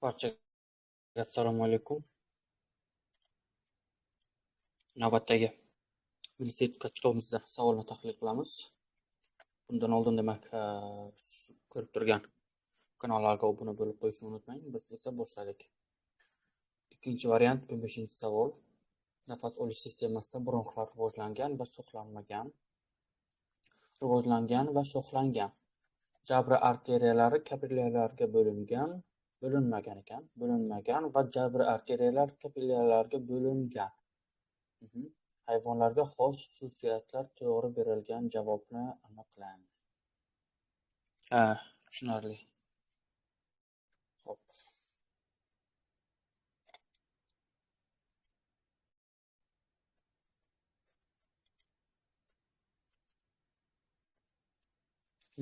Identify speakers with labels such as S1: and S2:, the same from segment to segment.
S1: Barchaga assalomu alaykum. Navbatdagi milliy sertifikat kitobimizda savolni tahlil qilamiz. Bundan oldin demak, ko'rib turgan kanallarga obuna bo'lib qo'yishni unutmang. Biz esa boshladik. Ikkinchi variant 15-savol. Nafas olish sistemasida bronxlar rivojlangan va shoxlanmagan. Rivojlangan va shoxlangan. Jabra arteriyalari kapillyarlarga bo'linmagan va jabra arteriyalar kapillyarlarga bo'lingan. Hayvonlarga xos xususiyatlar to'g'ri berilgan javobni aniqlang. Tushunarli. Xo'p.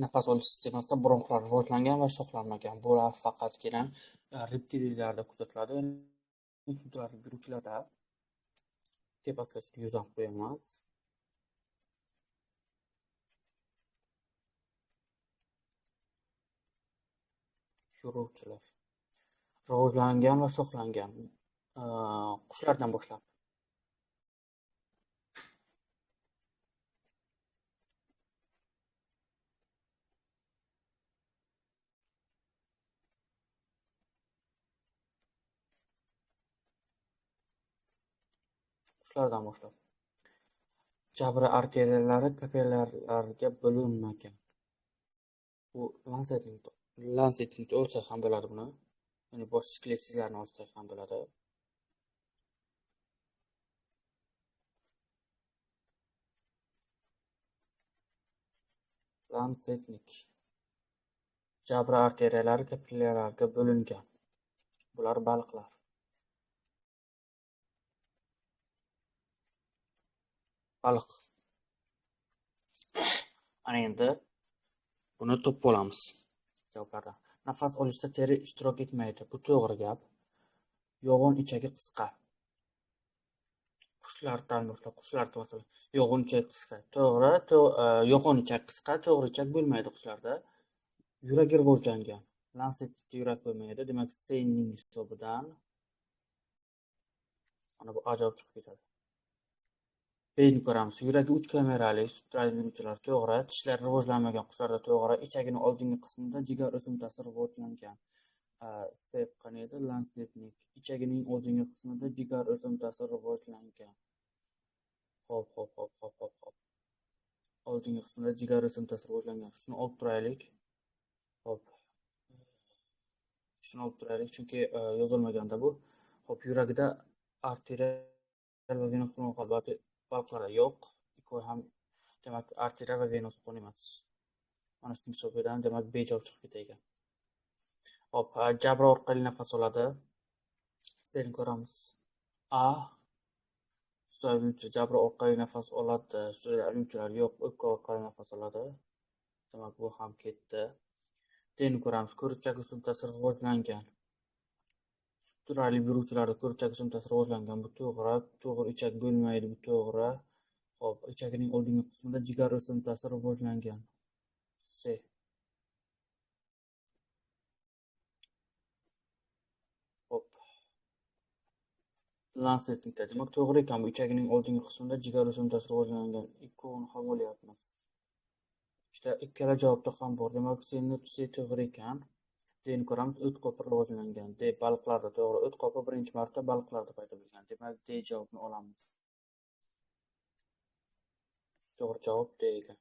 S1: Nafas olish sistemasida bronxlar rivojlangan va shoxlanmagan. Bular faqatgina reptiliyalarda kuzatiladi. Sudlar yuruvchilarda tepasiga yuzab qo'yamiz. Yuruvchilar rivojlangan va shoxlangan. Qushlardan boshlab. Jabra arteriyalari kapillyarlarga bo'linmagan. Bu Lancet'ni olsak ham bo'ladi buni. Ya'ni bosh skeletsizlarni olsak ham bo'ladi. Lancetnik. Jabra arteriyalari kapillyarlarga bo'lingan. Bular baliqlar. Baliq. Ana endi buni topib olamiz. Javoblardan. Nafas olishda teri ishtirok etmaydi. Bu to'g'ri gap. Yo'g'on ichagi qisqa. Qushlardan boshlab, masalan, yo'g'on ichak qisqa. To'g'ri, yo'g'on ichak qisqa, to'g'ri ichak bo'lmaydi qushlarda. Yuragi rivojlangan. Lancetda yurak bo'lmaydi. Demak, C'ning hisobidan mana bu ajoyib chiqib ketadi. B'ni ko'ramiz. Yuragi 3 kamerali, sutradagi yuruvchilar to'g'ri. Tishlari rivojlanmagan qushlarda to'g'ri. Ichagining oldingi qismida jigar o'simtasi rivojlangan. C qani edi? Lancetnik. Ichagining oldingi qismida jigar o'simtasi rivojlangan. Hop. Oldingi qismida jigar o'simtasi rivojlangan. Shuni olib turaylik. Hop. Shuni olib turaylik, chunki yozilmaganda bu. Hop, yuragida arterial va venous qon baliqlarda yo'q. Ikkovi ham demak arterial va venous qon emas. Mana shuning hisobidan demak B javob chiqib ketadi. Hop, jabra orqali nafas oladi. Seni ko'ramiz. A jabra orqali nafas oladi. Suyuluvchilar yo'q, o'pka orqali nafas oladi. Demak bu ham ketdi. Deni ko'ramiz. Ko'richak o'simtasi rivojlangan. Turali yuruvchilarda ko'richak o'simtasi rivojlangan. Bu to'g'ri. To'g'ri ichak bo'lmaydi. Bu to'g'ri. Hop, ichagining oldingi qismida jigar o'simtasi rivojlangan. C. Hop. Lancetnikda demak to'g'ri ekan. Bu ichagining oldingi qismida jigar o'simtasi rivojlangan. Ikkovini ham olyapmiz. İşte ikkala javobda ham bor. Demak, C to'g'ri ekan. Deni ko'ramiz. O't qopi rivojlangan. D baliqlarda to'g'ri. O't qopi birinchi marta baliqlarda paydo bo'lgan. Demak, D javobni olamiz. To'g'ri javob D ekan.